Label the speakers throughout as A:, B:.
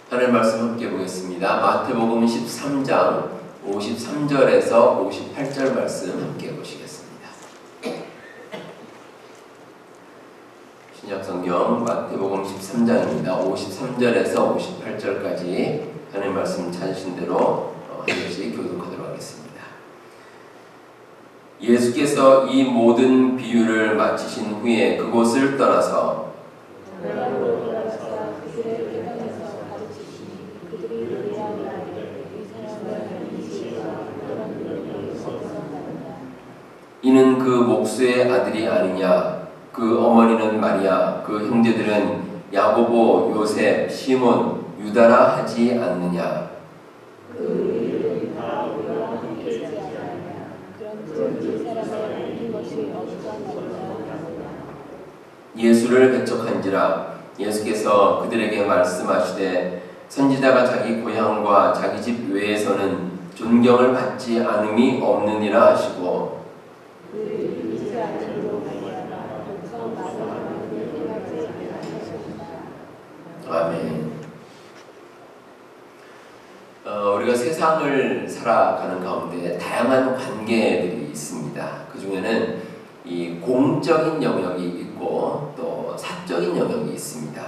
A: 하나님 말씀 함께 보겠습니다. 마태복음 13장 53절에서 58절 말씀 함께 보시겠습니다. 신약성경 마태복음 13장입니다. 53절에서 58절까지 하나님 말씀 찾으신 대로 한 절씩 교독하도록 하겠습니다. 예수께서 이 모든 비유를 마치신 후에 그곳을 떠나서 이는 그 목수의 아들이 아니냐? 그 어머니는 마리아, 그 형제들은 야고보, 요셉, 시몬, 유다라 하지 않느냐? 예수를 배척한지라 예수께서 그들에게 말씀하시되 선지자가 자기 고향과 자기 집 외에서는 존경을 받지 않음이 없느니라 하시고 아멘. 우리가 세상을 살아가는 가운데 다양한 관계들이 있습니다. 그 중에는 이 공적인 영역이 있고 또 사적인 영역이 있습니다.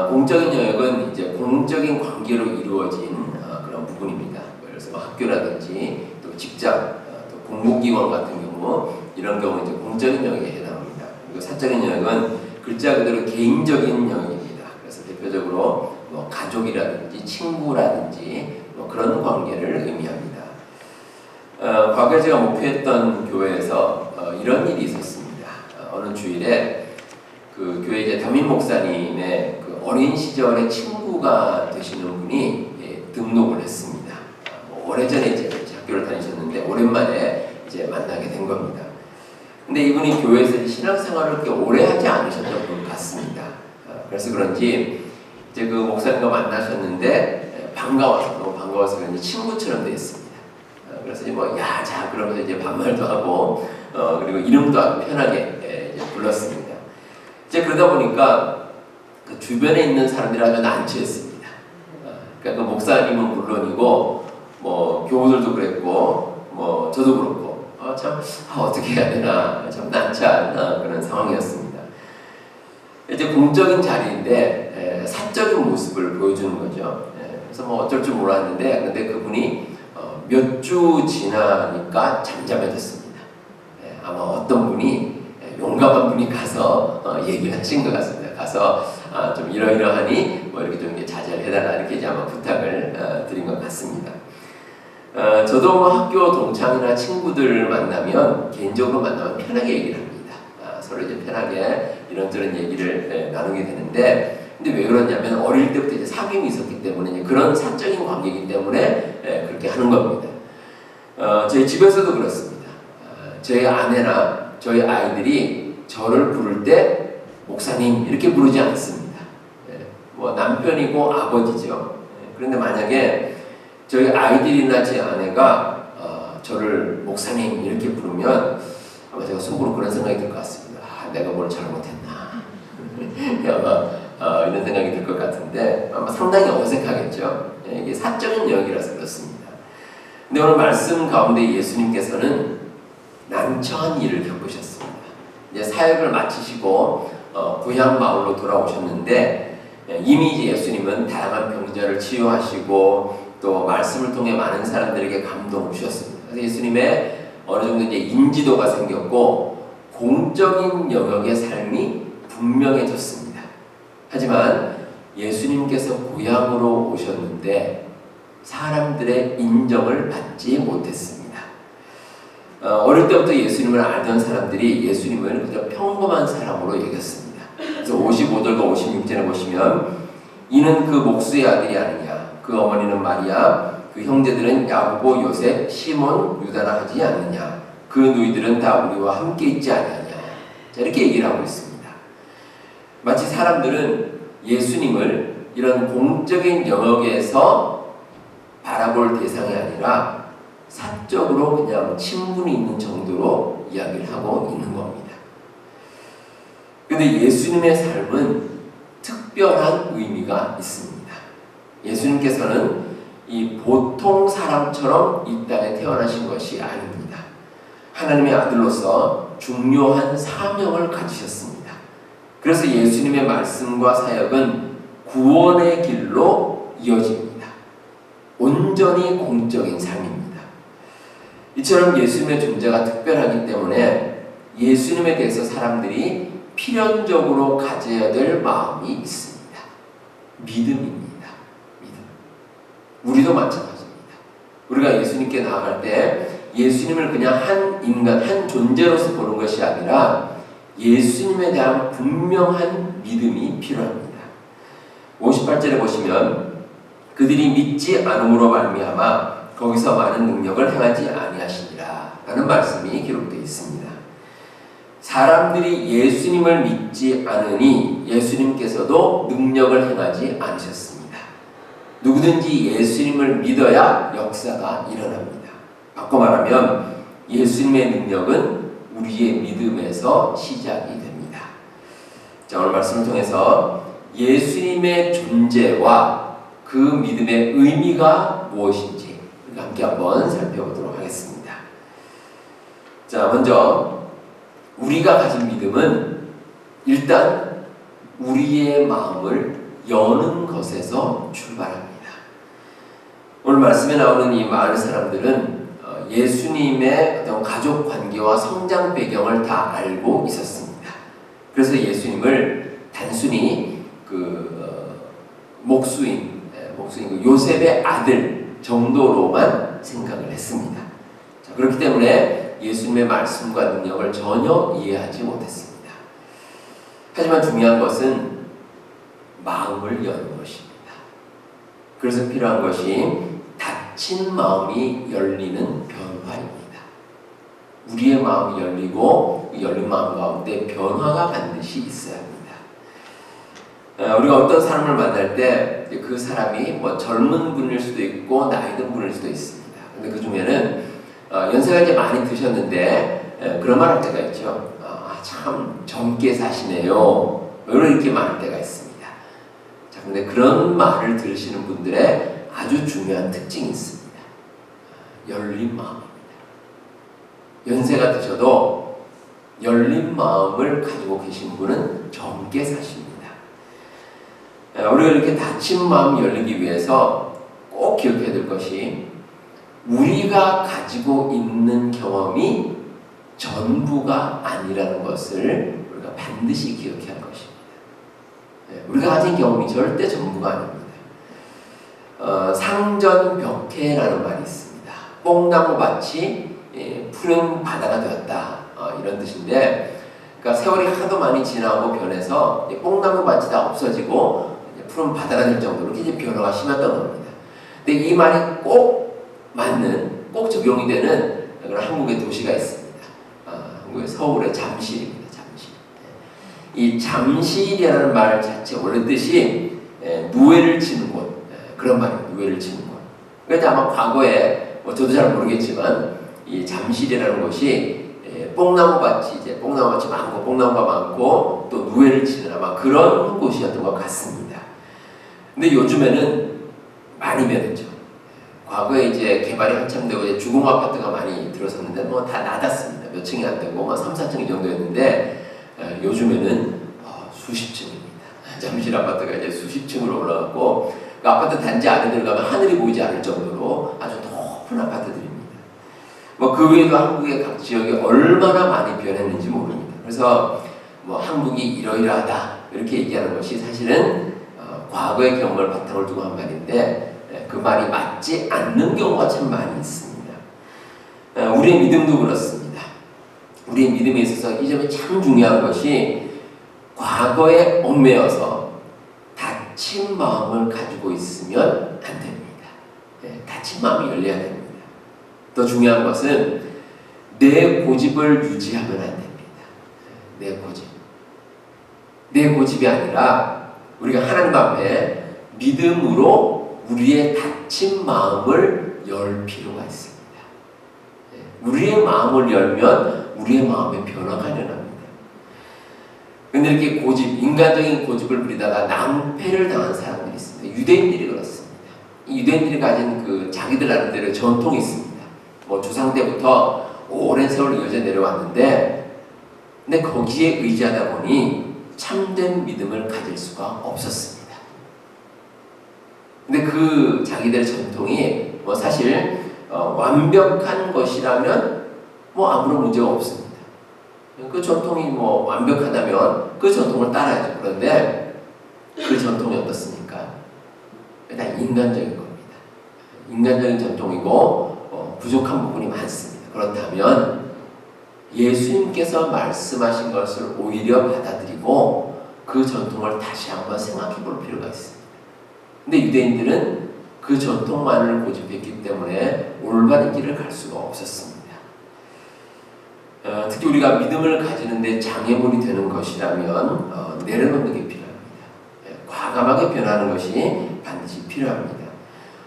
A: 공적인 영역은 이제 공적인 관계로 이루어진 그런 부분입니다. 그래서 학교라든지 또 직장, 또 공공기관 같은 경우 이런 경우 이제 공적인 영역에 해당합니다. 그리고 사적인 영역은 글자 그대로 개인적인 영역입니다. 그래서 대표적으로 뭐 가족이라든지 친구라든지 뭐 그런 관계를 의미합니다. 과거에 제가 목회했던 교회에서 이런 일이 있었습니다. 어느 주일에 그 교회 이제 담임 목사님의 그 어린 시절의 친구가 되시는 분이 등록을 했습니다. 오래전에 이제 학교를 다니셨는데 오랜만에 이제 만나게 된 겁니다. 근데 이분이 교회에서 신앙생활을 그렇게 오래 하지 않으셨던 분 같습니다. 그래서 그런지 이제 그 목사님과 만나셨는데 반가워서 너무 반가워서 그런지 친구처럼 되었습니다. 그래서 이제 뭐 야 자 그러면서 이제 반말도 하고 그리고 이름도 아주 편하게 이제 불렀습니다. 이제 그러다 보니까 그 주변에 있는 사람들이 아주 난처했습니다. 그러니까 그 목사님은 물론이고 뭐 교우들도 그랬고 뭐 저도 그렇고 참 어떻게 해야 되나 참 난처한 그런 상황이었습니다. 이제 공적인 자리인데 사적인 모습을 보여주는 거죠. 그래서 뭐 어쩔 줄 몰랐는데 근데 그분이 몇 주 지나니까 잠잠해졌습니다. 아마 어떤 분이 용감한 분이 가서 얘기를 하신 것 같습니다. 가서 좀 이러이러하니 뭐 이렇게 좀 자제를 해달라 이렇게 이제 아마 부탁을 드린 것 같습니다. 저도 뭐 학교 동창이나 친구들 만나면 개인적으로 만나면 편하게 얘기를 합니다. 서로 이제 편하게 이런저런 얘기를 나누게 되는데 근데 왜 그러냐면 어릴 때부터 이제 사귐이 있었기 때문에 이제 그런 사적인 관계이기 때문에 그렇게 하는 겁니다. 저희 집에서도 그렇습니다. 저희 아내나 저희 아이들이 저를 부를 때 목사님 이렇게 부르지 않습니다. 뭐 남편이고 아버지죠. 그런데 만약에 저희 아이들이나 제 아내가 저를 목사님 이렇게 부르면 아마 제가 속으로 그런 생각이 들 것 같습니다. 내가 뭘 잘못했나 아마 이런 생각이 들 것 같은데 아마 상당히 어색하겠죠. 이게 사적인 영역이라서 그렇습니다. 근데 오늘 말씀 가운데 예수님께서는 난처한 일을 겪으셨습니다. 이제 사역을 마치시고 고향 마을로 돌아오셨는데 이미 이제 예수님은 다양한 병자를 치유하시고 또 말씀을 통해 많은 사람들에게 감동을 주셨습니다. 그래서 예수님의 어느 정도 이제 인지도가 생겼고 공적인 영역의 삶이 분명해졌습니다. 하지만 예수님께서 고향으로 오셨는데 사람들의 인정을 받지 못했습니다. 어릴 때부터 예수님을 알던 사람들이 예수님을 그저 평범한 사람으로 여겼습니다. 그래서 55절과 56절에 보시면 이는 그 목수의 아들이 아니냐 그 어머니는 마리아 그 형제들은 야고보, 요셉, 시몬, 유다라 하지 않느냐 그 누이들은 다 우리와 함께 있지 않느냐 자, 이렇게 얘기를 하고 있습니다. 마치 사람들은 예수님을 이런 공적인 영역에서 바라볼 대상이 아니라 사적으로 그냥 친분이 있는 정도로 이야기를 하고 있는 겁니다. 그런데 예수님의 삶은 특별한 의미가 있습니다. 예수님께서는 이 보통 사람처럼 이 땅에 태어나신 것이 아닙니다. 하나님의 아들로서 중요한 사명을 가지셨습니다. 그래서 예수님의 말씀과 사역은 구원의 길로 이어집니다. 온전히 공적인 삶입니다. 이처럼 예수님의 존재가 특별하기 때문에 예수님에 대해서 사람들이 필연적으로 가져야 될 마음이 있습니다. 믿음입니다. 믿음. 우리도 마찬가지입니다. 우리가 예수님께 나아갈 때 예수님을 그냥 한 인간, 한 존재로서 보는 것이 아니라 예수님에 대한 분명한 믿음이 필요합니다. 58절에 보시면 그들이 믿지 않음으로 말미암아 거기서 많은 능력을 행하지 아니하시니라 라는 말씀이 기록되어 있습니다. 사람들이 예수님을 믿지 않으니 예수님께서도 능력을 행하지 않으셨습니다. 누구든지 예수님을 믿어야 역사가 일어납니다. 바꿔 말하면 예수님의 능력은 우리의 믿음에서 시작이 됩니다. 자, 오늘 말씀을 통해서 예수님의 존재와 그 믿음의 의미가 무엇인지 함께 한번 살펴보도록 하겠습니다. 자, 먼저 우리가 가진 믿음은 일단 우리의 마음을 여는 것에서 출발합니다. 오늘 말씀에 나오는 이 많은 사람들은 예수님의 어떤 가족 관계와 성장 배경을 다 알고 있었습니다. 그래서 예수님을 단순히 목수인 요셉의 아들 정도로만 생각을 했습니다. 자, 그렇기 때문에 예수님의 말씀과 능력을 전혀 이해하지 못했습니다. 하지만 중요한 것은 마음을 여는 것입니다. 그래서 필요한 것이 닫힌 마음이 열리는 변화입니다. 우리의 마음이 열리고 열린 마음 가운데 변화가 반드시 있어야 합니다. 우리가 어떤 사람을 만날 때 그 사람이 젊은 분일 수도 있고 나이 든 분일 수도 있습니다. 근데 그 중에는 연세가 이제 많이 드셨는데 그런 말 할 때가 있죠. 참 젊게 사시네요. 이렇게 말할 때가 있습니다. 자, 근데 그런 말을 들으시는 분들의 아주 중요한 특징이 있습니다. 열린 마음입니다. 연세가 드셔도 열린 마음을 가지고 계신 분은 젊게 사십니다. 우리가 이렇게 닫힌 마음이 열리기 위해서 꼭 기억해야 될 것이 우리가 가지고 있는 경험이 전부가 아니라는 것을 우리가 반드시 기억해야 할 것입니다. 우리가 가진 경험이 절대 전부가 아닙니다. 상전벽해라는 말이 있습니다. 뽕나무밭이 푸른 바다가 되었다, 이런 뜻인데, 그러니까 세월이 하도 많이 지나고 변해서 뽕나무밭이 다 없어지고 푸른 바다가 될 정도로 이제 변화가 심했던 겁니다. 근데 이 말이 꼭 맞는, 꼭 적용이 되는 그런 한국의 도시가 있습니다. 한국의 서울의 잠실입니다. 잠실. 이 잠실이라는 말 자체 원래 뜻이 누에를 치는 곳, 그런 말이에요. 누에를 치는 곳. 그러니까 아마 과거에 저도 잘 모르겠지만 이 잠실이라는 곳이 뽕나무밭이 이제 뽕나무밭이 많고 뽕나무가 많고 또 누에를 치는 아마 그런 곳이었던 것 같습니다. 근데 요즘에는 많이 변했죠. 과거에 이제 개발이 한참 되고 이제 주공 아파트가 많이 들어섰는데 다 낮았습니다. 몇 층이 안 되고 3, 4층 이 정도였는데 요즘에는 수십 층입니다. 잠실 아파트가 이제 수십 층으로 올라갔고 그 아파트 단지 안에 들어가면 하늘이 보이지 않을 정도로 아주 높은 아파트들입니다. 그 외에도 한국의 각 지역이 얼마나 많이 변했는지 모릅니다. 그래서 한국이 이러이러하다 이렇게 얘기하는 것이 사실은 과거의 경험을 바탕을 두고 한 말인데 그 말이 맞지 않는 경우가 참 많이 있습니다. 우리의 믿음도 그렇습니다. 우리의 믿음에 있어서 이 점이 참 중요한 것이 과거에 얽매여서 닫힌 마음을 가지고 있으면 안 됩니다. 닫힌 마음이 열려야 됩니다. 더 중요한 것은 내 고집을 유지하면 안 됩니다. 내 고집. 내 고집이 아니라 우리가 하나님 앞에 믿음으로 우리의 닫힌 마음을 열 필요가 있습니다. 우리의 마음을 열면 우리의 마음의 변화가 일어납니다. 그런데 이렇게 인간적인 고집을 부리다가 낭패를 당한 사람들이 있습니다. 유대인들이 그렇습니다. 이 유대인들이 가진 그 자기들 나름대로 전통이 있습니다. 뭐 조상 때부터 오랜 세월 이어져 내려왔는데, 근데 거기에 의지하다 보니 참된 믿음을 가질 수가 없었습니다. 근데 그 자기들의 전통이 뭐 사실 완벽한 것이라면 뭐 아무런 문제가 없습니다. 그 전통이 뭐 완벽하다면 그 전통을 따라야죠. 그런데 그 전통이 어떻습니까? 일단 인간적인 겁니다. 인간적인 전통이고 부족한 부분이 많습니다. 그렇다면 예수님께서 말씀하신 것을 오히려 받아들이고 그 전통을 다시 한번 생각해 볼 필요가 있습니다. 근데 유대인들은 그 전통만을 고집했기 때문에 올바른 길을 갈 수가 없었습니다. 특히 우리가 믿음을 가지는데 장애물이 되는 것이라면 내려놓는 게 필요합니다. 과감하게 변하는 것이 반드시 필요합니다.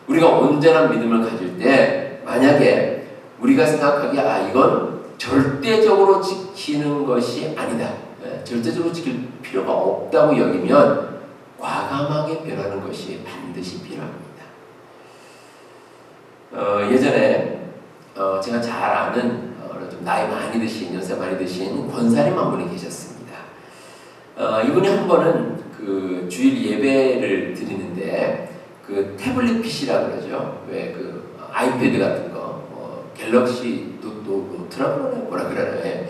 A: 우리가 온전한 믿음을 가질 때 만약에 우리가 생각하기에 이건 절대적으로 지키는 것이 아니다, 절대적으로 지킬 필요가 없다고 여기면 과감하게 변하는 것이 반드시 필요합니다. 예전에 제가 잘 아는 좀 나이 많이 드신, 연세 많이 드신 권사님 한 분이 계셨습니다. 이분이 한 번은 그 주일 예배를 드리는데 그 태블릿 PC라고 그러죠. 왜 그 아이패드 같은 거, 갤럭시 노트라고 뭐라 그러나요?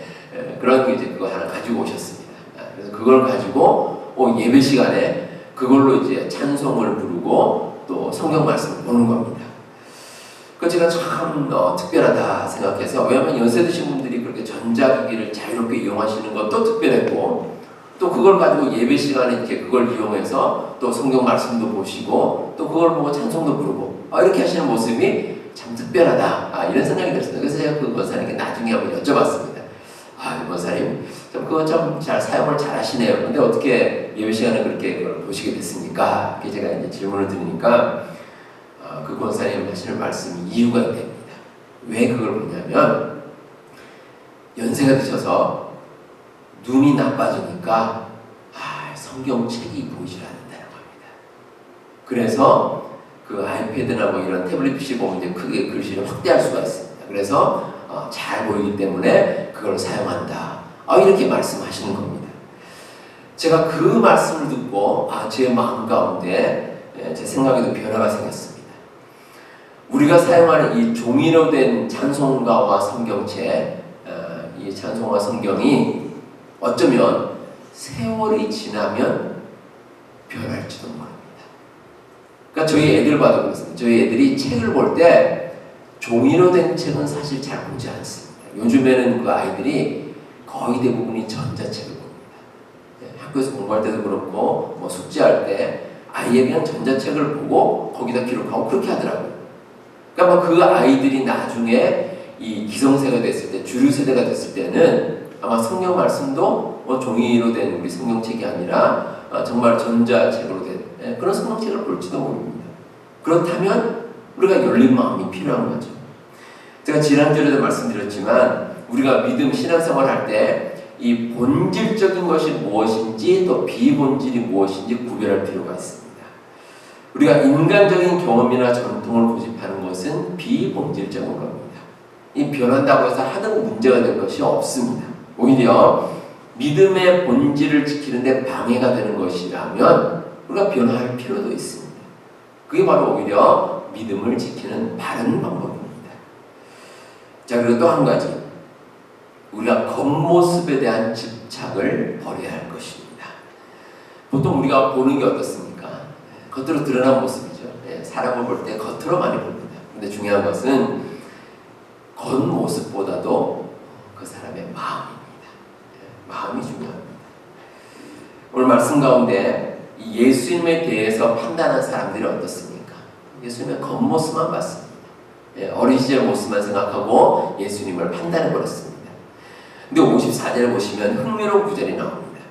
A: 그런 게 이제 그거 하나 가지고 오셨습니다. 그래서 그걸 가지고 예배 시간에 그걸로 이제 찬송을 부르고 또 성경 말씀을 보는 겁니다. 그 제가 참 특별하다 생각해서, 왜냐하면 연세 드신 분들이 그렇게 전자기기를 자유롭게 이용하시는 것도 특별했고, 또 그걸 가지고 예배 시간에 이렇게 그걸 이용해서 또 성경 말씀도 보시고 또 그걸 보고 찬송도 부르고 이렇게 하시는 모습이 참 특별하다, 이런 생각이 들었습니다. 그래서 제가 그 권사님께 나중에 한번 여쭤봤습니다. 권사님, 그거 좀 잘 사용을 잘 하시네요. 근데 어떻게 예배 시간에 그렇게 그걸 보시게 됐습니까? 이렇게 제가 이제 질문을 드리니까 그 권사님 하시는 말씀이 이유가 됩니다. 왜 그걸 보냐면, 연세가 드셔서 눈이 나빠지니까 성경책이 보이질 않는다는 겁니다. 그래서 그 아이패드나 뭐 이런 태블릿 PC 보면 이제 크게 글씨를 확대할 수가 있습니다. 그래서 잘 보이기 때문에 그걸 사용한다, 이렇게 말씀하시는 겁니다. 제가 그 말씀을 듣고 제 마음 가운데 제 생각에도 변화가 생겼습니다. 우리가 사용하는 이 종이로 된 찬송가와 성경책, 이 찬송과 성경이 어쩌면 세월이 지나면 변할지도 모릅니다. 그러니까 저희 애들 봐도 그렇습니다. 저희 애들이 책을 볼 때 종이로 된 책은 사실 잘 보지 않습니다. 요즘에는 그 아이들이 거의 대부분이 전자책을 봅니다. 학교에서 공부할 때도 그렇고 뭐 숙제할 때 아예 그냥 전자책을 보고 거기다 기록하고 그렇게 하더라고요. 그러니까 그 아이들이 나중에 이 기성세가 됐을 때, 주류 세대가 됐을 때는 아마 성경 말씀도 종이로 된 우리 성경책이 아니라 정말 전자책으로 된 그런 성경책을 볼지도 모릅니다. 그렇다면 우리가 열린 마음이 필요한 거죠. 제가 지난주에도 말씀드렸지만 우리가 믿음 신앙생활 할 때 이 본질적인 것이 무엇인지 또 비본질이 무엇인지 구별할 필요가 있습니다. 우리가 인간적인 경험이나 전통을 고집하는 것은 비본질적인 겁니다. 이 변한다고 해서 하등 문제가 될 것이 없습니다. 오히려 믿음의 본질을 지키는데 방해가 되는 것이라면 우리가 변화할 필요도 있습니다. 그게 바로 오히려 믿음을 지키는 바른 방법입니다. 자, 그리고 또 한 가지, 우리가 겉모습에 대한 집착을 버려야 할 것입니다. 보통 우리가 보는 게 어떻습니까? 겉으로 드러난 모습이죠. 사람을 볼 때 겉으로 많이 봅니다. 근데 중요한 것은 겉모습보다도 그 사람의 마음입니다. 마음이 중요합니다. 오늘 말씀 가운데 예수님에 대해서 판단한 사람들이 어떻습니까? 예수님의 겉모습만 봤습니다. 어린 시절 모습만 생각하고 예수님을 판단해버렸습니다. 근데 54절에 보시면 흥미로운 구절이 나옵니다.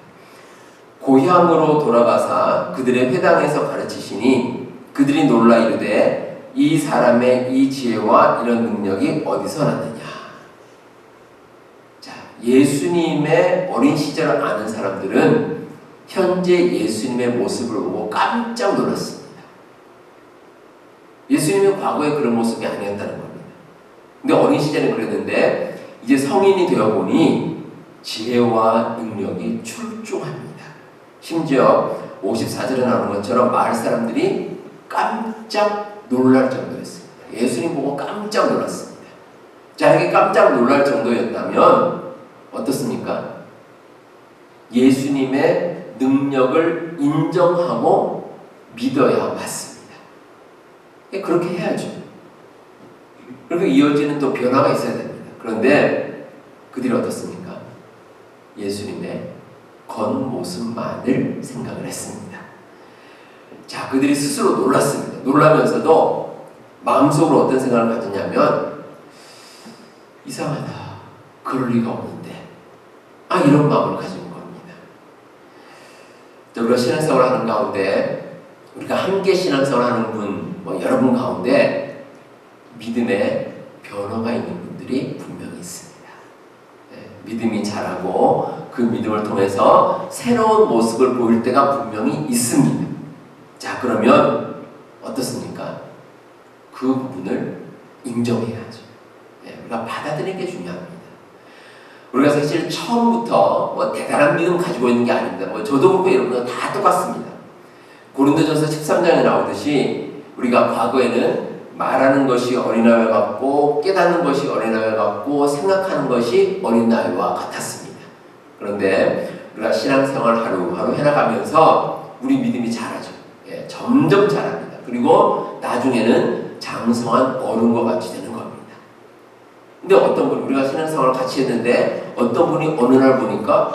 A: 고향으로 돌아가사 그들의 회당에서 가르치시니 그들이 놀라 이르되 이 사람의 이 지혜와 이런 능력이 어디서 났느냐. 자, 예수님의 어린 시절을 아는 사람들은 현재 예수님의 모습을 보고 깜짝 놀랐습니다. 예수님은 과거에 그런 모습이 아니었다는 겁니다. 근데 어린 시절에 그랬는데 이제 성인이 되어 보니 지혜와 능력이 출중합니다. 심지어 54절에 나오는 것처럼 마을 사람들이 깜짝 놀랄 정도였습니다. 예수님 보고 깜짝 놀랐습니다. 자, 이게 깜짝 놀랄 정도였다면 어떻습니까? 예수님의 능력을 인정하고 믿어야 맞습니다. 그렇게 해야죠. 그리고 이어지는 또 변화가 있어야 됩니다. 그런데 그들이 어떻습니까? 예수님의 겉모습만을 생각을 했습니다. 자, 그들이 스스로 놀랐습니다. 놀라면서도 마음속으로 어떤 생각을 가졌냐면 이상하다. 그럴 리가 없는데. 이런 마음을 가진 겁니다. 우리가 신앙생활을 하는 가운데 우리가 함께 신앙생활을 하는 분, 여러분 가운데 믿음의 변화가 있는 분들이 분명히 있습니다. 믿음이 자라고 그 믿음을 통해서 새로운 모습을 보일 때가 분명히 있습니다. 자, 그러면 어떻습니까? 그 부분을 인정해야죠. 우리가 받아들이는 게 중요합니다. 우리가 사실 처음부터 대단한 믿음 가지고 있는 게 아닙니다. 저도 그렇고 여러분도 다 똑같습니다. 고린도전서 13장에 나오듯이 우리가 과거에는 말하는 것이 어린아이와 같고 깨닫는 것이 어린아이와 같고 생각하는 것이 어린아이와 같았습니다. 그런데 우리가 신앙생활 하루하루 해나가면서 우리 믿음이 자라죠. 점점 자랍니다. 그리고 나중에는 장성한 어른과 같이 되는 겁니다. 근데 어떤 분, 우리가 신앙생활을 같이 했는데 어떤 분이 어느 날 보니까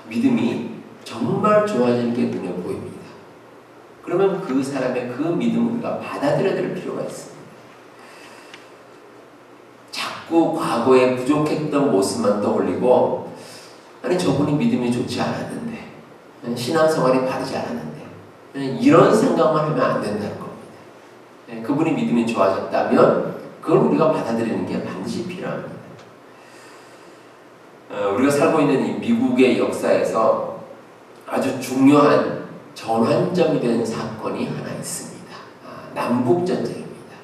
A: 믿음이 정말 좋아지는 게 눈에 보입니다. 그러면 그 사람의 그 믿음을 우리가 받아들여야 될 필요가 있습니다. 자꾸 과거에 부족했던 모습만 떠올리고 아니 저분이 믿음이 좋지 않았는데 신앙생활이 바르지 않았는데 이런 생각만 하면 안 된다는 겁니다. 그분이 믿음이 좋아졌다면 그걸 우리가 받아들이는 게 반드시 필요합니다. 우리가 살고 있는 이 미국의 역사에서 아주 중요한 전환점이 된 사건이 하나 있습니다. 남북전쟁입니다.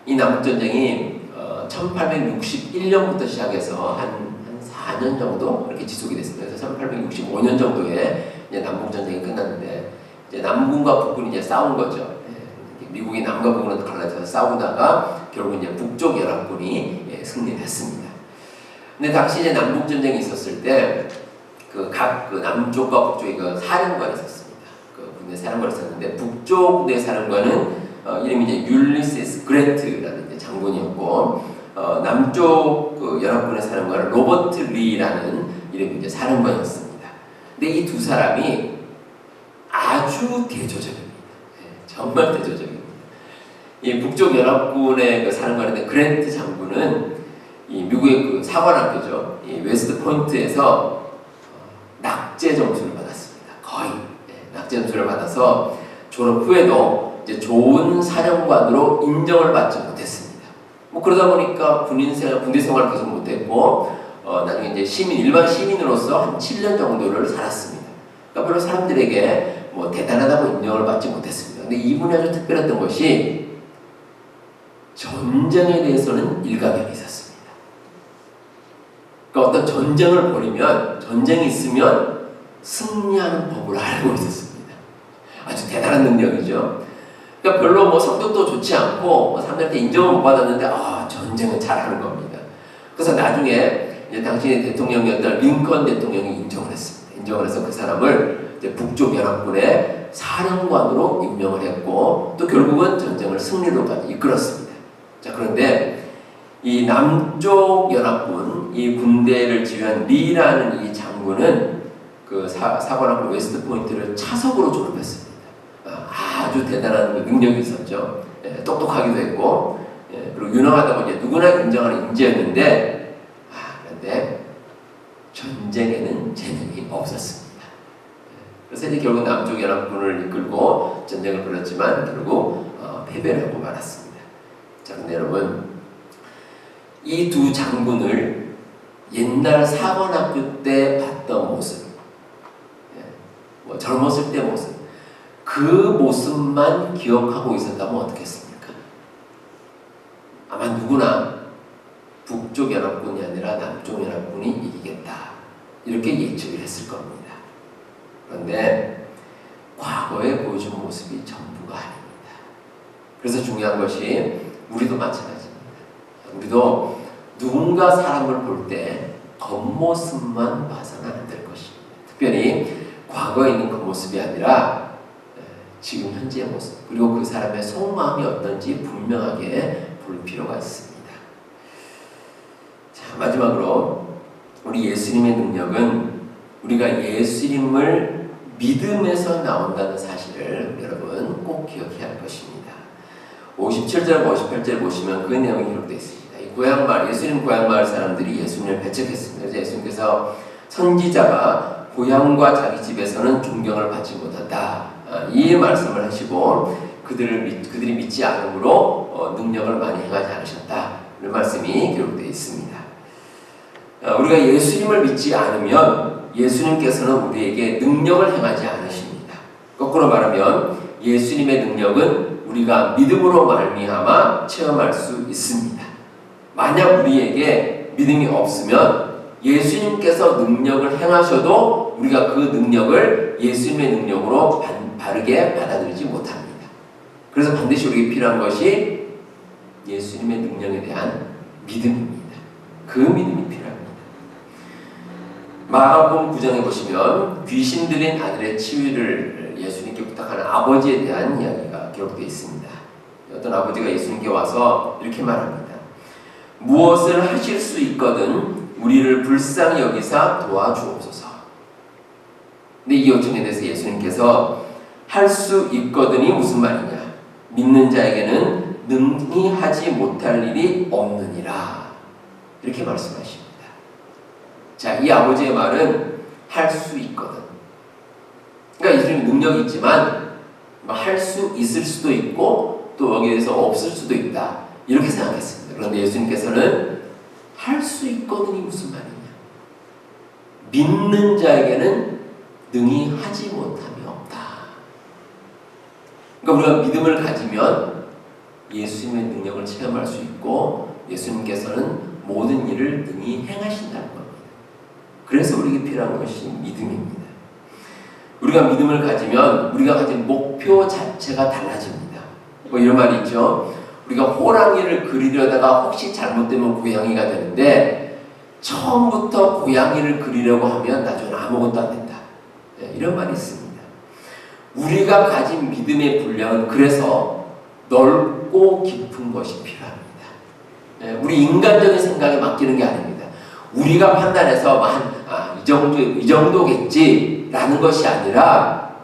A: 이 남북전쟁이 1861년부터 시작해서 한 4년 정도 이렇게 지속이 됐습니다. 그래서 1865년 정도에 이제 남북전쟁이 끝났는데 이제 남군과 북군이 이제 싸운 거죠. 미국이 남과 북으로 갈라져서 싸우다가 결국 이제 북쪽 연합군이 승리했습니다. 근데 당시 이제 남북 전쟁이 있었을 때 각 남쪽과 북쪽에 사령관이 있었습니다. 군대 사령관이 있었는데 북쪽 내 사령관은 이름이 이제 율리시스 그랜트라는 이제 장군이었고 남쪽 연합군의 사령관은 로버트 리라는 이름이 이제 사령관이었습니다. 근데 이 두 사람이 아주 대조적입니다. 정말 대조적입니다. 이 북쪽 연합군의 사령관인데 그랜트 장군은 이 미국의 사관학교죠. 이 웨스트 포인트에서 낙제 점수를 받았습니다. 거의 낙제 점수를 받아서 졸업 후에도 이제 좋은 사령관으로 인정을 받지 못했습니다. 그러다 보니까 군대 생활을 계속 못했고 나중에 이제 일반 시민으로서 한 7년 정도를 살았습니다. 그러니까 별로 사람들에게 대단하다고 인정을 받지 못했습니다. 근데 이분이 아주 특별했던 것이 전쟁에 대해서는 일가견이 있었습니다. 그러니까 어떤 전쟁을 벌이면 전쟁이 있으면 승리하는 법을 알고 있었습니다. 아주 대단한 능력이죠. 그러니까 별로 성격도 좋지 않고 사람들한테 인정을 못 받았는데 전쟁은 잘하는 겁니다. 그래서 나중에 이제 당시 대통령이었던 링컨 대통령이 인정을 했습니다. 인정을 해서 그 사람을 이제 북쪽 연합군의 사령관으로 임명을 했고 또 결국은 전쟁을 승리로까지 이끌었습니다. 자, 그런데 이 남쪽 연합군 이 군대를 지휘한 리라는 이 장군은 그 사관학교 웨스트 포인트를 차석으로 졸업했습니다. 아주 대단한 능력이 있었죠. 똑똑하기도 했고 그리고 유능하다고 이제 누구나 인정하는 인재였는데 그런데 전쟁에는 재능이 없었습니다. 그래서 이제 결국 남쪽 연합군을 이끌고 전쟁을 벌였지만 결국 패배를 하고 말았습니다. 자, 근데 여러분 이 두 장군을 옛날 사관학교 때 봤던 모습, 젊었을 때 모습, 그 모습만 기억하고 있었다면 어떻겠습니까? 누구나 북쪽 연합군이 아니라 남쪽 연합군이 이기겠다 이렇게 예측을 했을 겁니다. 그런데 과거에 보여준 모습이 전부가 아닙니다. 그래서 중요한 것이 우리도 마찬가지입니다. 우리도 누군가 사람을 볼 때 겉모습만 봐서는 안 될 것입니다. 특별히 과거에 있는 그 모습이 아니라 지금 현재의 모습, 그리고 그 사람의 속마음이 어떤지 분명하게 볼 필요가 있습니다. 자, 마지막으로 우리 예수님의 능력은 우리가 예수님을 믿음에서 나온다는 사실을 여러분 꼭 기억해야 할 것입니다. 57절, 58절 보시면 그 내용이 기록되어 있습니다. 이 고향마을, 예수님 고향마을 사람들이 예수님을 배척했습니다. 그래서 예수님께서 선지자가 고향과 자기 집에서는 존경을 받지 못한다, 이 말씀을 하시고 그들이 믿지 않음으로 능력을 많이 행하지 않으셨다, 이런 말씀이 기록되어 있습니다. 우리가 예수님을 믿지 않으면 예수님께서는 우리에게 능력을 행하지 않으십니다. 거꾸로 말하면 예수님의 능력은 우리가 믿음으로 말미암아 체험할 수 있습니다. 만약 우리에게 믿음이 없으면 예수님께서 능력을 행하셔도 우리가 그 능력을 예수님의 능력으로 바르게 받아들이지 못합니다. 그래서 반드시 우리에게 필요한 것이 예수님의 능력에 대한 믿음입니다. 그 믿음이 필요합니다. 마가복음 9장에 보시면 귀신 들린 아들의 치유를 예수님께 부탁하는 아버지에 대한 이야기가 기록되어 있습니다. 어떤 아버지가 예수님께 와서 이렇게 말합니다. 무엇을 하실 수 있거든 우리를 불쌍히 여기사 도와주옵소서. 근데 이 요청에 대해서 예수님께서 할 수 있거든이 무슨 말이냐? 믿는 자에게는 능히 하지 못할 일이 없느니라, 이렇게 말씀하십니다. 자, 이 아버지의 말은 할 수 있거든. 그러니까 예수님이 능력이 있지만 할 수 있을 수도 있고 또 여기에서 없을 수도 있다, 이렇게 생각했습니다. 그런데 예수님께서는 할 수 있거든이 무슨 말이냐? 믿는 자에게는 능히 하지 못함이 없다. 그러니까 우리가 믿음을 가지면 예수님의 능력을 체험할 수 있고 예수님께서는 모든 일을 능히 행하신다는 겁니다. 그래서 우리에게 필요한 것이 믿음입니다. 우리가 믿음을 가지면 우리가 가진 목표 자체가 달라집니다. 뭐 이런 말이 있죠. 우리가 호랑이를 그리려다가 혹시 잘못되면 고양이가 되는데 처음부터 고양이를 그리려고 하면 나중에 아무것도 안 된다, 이런 말이 있습니다. 우리가 가진 믿음의 분량은 그래서 넓고 깊은 것이 필요합니다. 우리 인간적인 생각에 맡기는 게 아닙니다. 우리가 판단해서 이 정도겠지라는 것이 아니라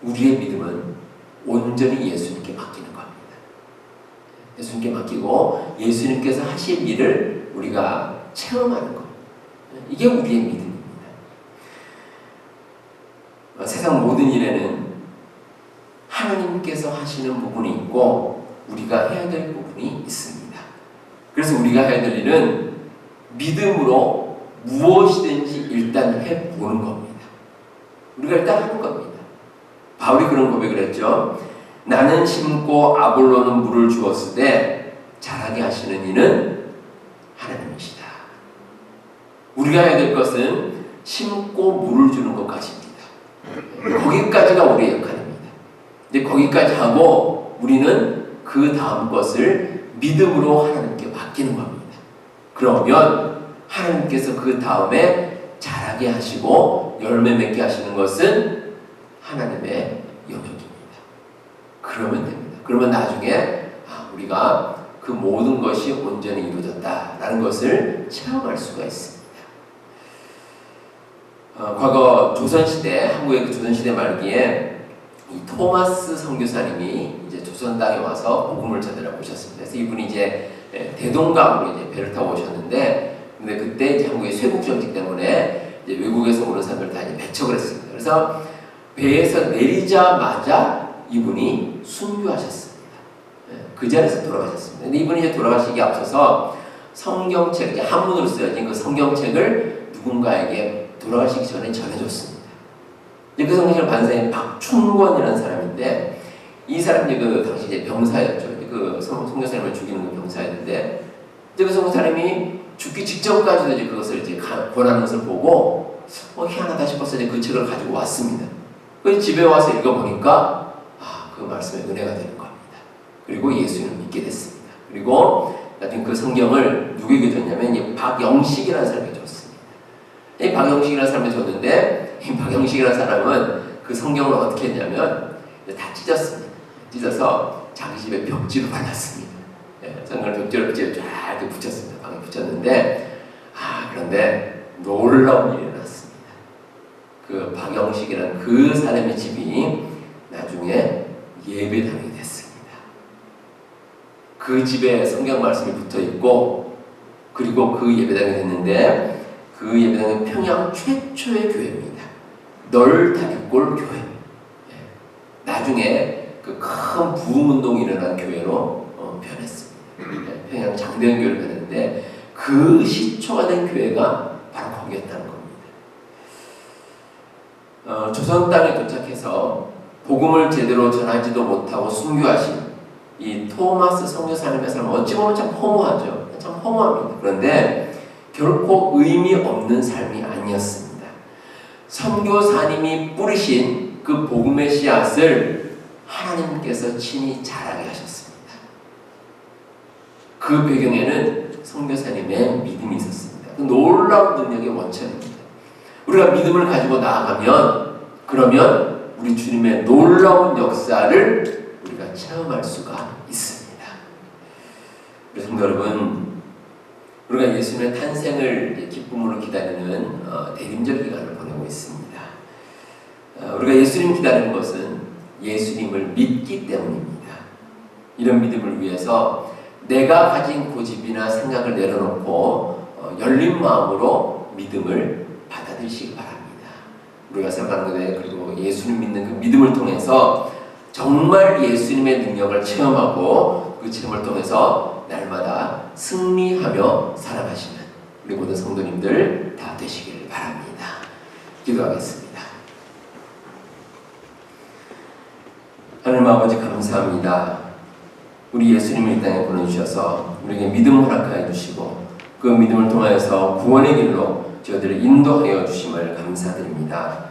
A: 우리의 믿음은 온전히 예수님께 맡기는 겁니다. 예수님께 맡기고 예수님께서 하실 일을 우리가 체험하는 것, 이게 우리의 믿음입니다. 세상 모든 일에는 하나님께서 하시는 부분이 있고 우리가 해야 될 부분이 있습니다. 그래서 우리가 해야 될 일은 믿음으로 무엇이든지 일단 해보는 겁니다. 우리가 일단 하는 겁니다. 바울이 그런 고백을 했죠. 나는 심고 아볼로는 물을 주었을 때 자라게 하시는 이는 하나님이시다. 우리가 해야 될 것은 심고 물을 주는 것까지입니다. 거기까지가 우리의 역할입니다. 근데 거기까지 하고 우리는 그 다음 것을 믿음으로 하나님께 맡기는 겁니다. 그러면 하나님께서 그 다음에 자라게 하시고 열매 맺게 하시는 것은 하나님의 영역입니다. 그러면 됩니다. 그러면 나중에 우리가 그 모든 것이 온전히 이루어졌다라는 것을 체험할 수가 있습니다. 과거 조선시대, 한국의 그 조선시대 말기에 이 토마스 선교사님이 이제 조선 땅에 와서 복음을 전하러 오셨습니다. 그래서 이분이 이제 대동강으로 이제 배를 타고 오셨는데, 근데 그때 이제 한국의 쇄국 정책 때문에 이제 외국에서 오는 사람들 다 이제 배척을 했습니다. 그래서 배에서 내리자마자 이분이 순교하셨습니다. 그 자리에서 돌아가셨습니다. 근데 이분이 이제 돌아가시기 앞서서 성경책, 이제 한문으로 쓰여진 그 성경책을 누군가에게 돌아가시기 전에 전해줬습니다. 그 성경책을 반사인 박충권이라는 사람인데, 이 사람이 그 당시 이제 병사였죠. 그 선교사님을 죽이는 그 병사였는데, 그 선교사님이 죽기 직전까지도 이제 그것을 이제 권하는 것을 보고 희한하다 싶어서 이제 그 책을 가지고 왔습니다. 그래서 집에 와서 읽어보니까 그 말씀에 은혜가 되는 겁니다. 그리고 예수님을 믿게 됐습니다. 그리고 나중에 그 성경을 누구에게 줬냐면 이 박영식이라는 사람에게 줬습니다. 이 박영식이라는 사람에게 줬는데, 이 박영식이라는 사람은 그 성경을 어떻게 했냐면 다 찢었습니다. 찢어서 자기 집에 벽지로 발랐습니다. 성경을 벽지로 쫙 이렇게 붙였습니다. 방에 붙였는데, 그런데 놀라운 일이 일어났습니다. 그 박영식이라는 그 사람의 집이 나중에 예배당이 됐습니다. 그 집에 성경 말씀이 붙어 있고, 그리고 그 예배당이 됐는데, 그 예배당은 평양 최초의 교회입니다. 널다리골 교회. 나중에 그 큰 부흥운동이 일어난 교회로 변했습니다. 평양 장대현 교회로 변했는데, 그 시초가 된 교회가 바로 거기였다는 겁니다. 조선 땅에 도착해서 복음을 제대로 전하지도 못하고 순교하신 이 토마스 선교사님의 삶은 어찌 보면 참 허무하죠. 참 허무합니다. 그런데 결코 의미 없는 삶이 아니었습니다. 선교사님이 뿌리신 그 복음의 씨앗을 하나님께서 친히 자라게 하셨습니다. 그 배경에는 선교사님의 믿음이 있었습니다. 그 놀라운 능력의 원천입니다. 우리가 믿음을 가지고 나아가면, 그러면 우리 주님의 놀라운 역사를 우리가 체험할 수가 있습니다. 그래서 성도 여러분, 우리가 예수님의 탄생을 기쁨으로 기다리는 대림절 기간을 보내고 있습니다. 우리가 예수님 기다리는 것은 예수님을 믿기 때문입니다. 이런 믿음을 위해서 내가 가진 고집이나 생각을 내려놓고 열린 마음으로 믿음을 받아들이시기 바랍니다. 우리가 생각하는 것에, 그리고 예수님 믿는 그 믿음을 통해서 정말 예수님의 능력을 체험하고 그 체험을 통해서 날마다 승리하며 살아가시는 우리 모든 성도님들 다 되시길 바랍니다. 기도하겠습니다. 하나님 아버지, 감사합니다. 우리 예수님을 이 땅에 보내주셔서 우리에게 믿음을 허락하여 주시고, 그 믿음을 통하여서 구원의 길로 저희들을 인도하여 주심을 감사드립니다.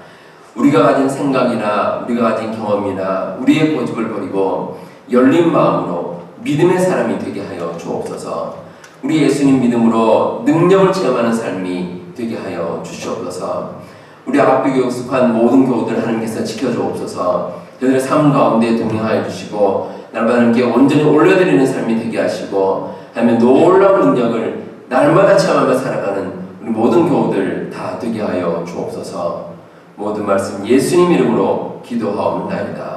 A: 우리가 가진 생각이나 우리가 가진 경험이나 우리의 고집을 버리고 열린 마음으로 믿음의 사람이 되게 하여 주옵소서. 우리 예수님 믿음으로 능력을 체험하는 삶이 되게 하여 주시옵소서. 우리 앞에 교습한 모든 교우들 하나님께서 지켜주옵소서. 저희들의 삶 가운데 동행하여 주시고, 날마다 함께 온전히 올려드리는 삶이 되게 하시고, 하나님의 놀라운 능력을 날마다 체험하며 살아가는 우리 모든 교우들 다 되게 하여 주옵소서. 모든 말씀 예수님 이름으로 기도하옵나이다.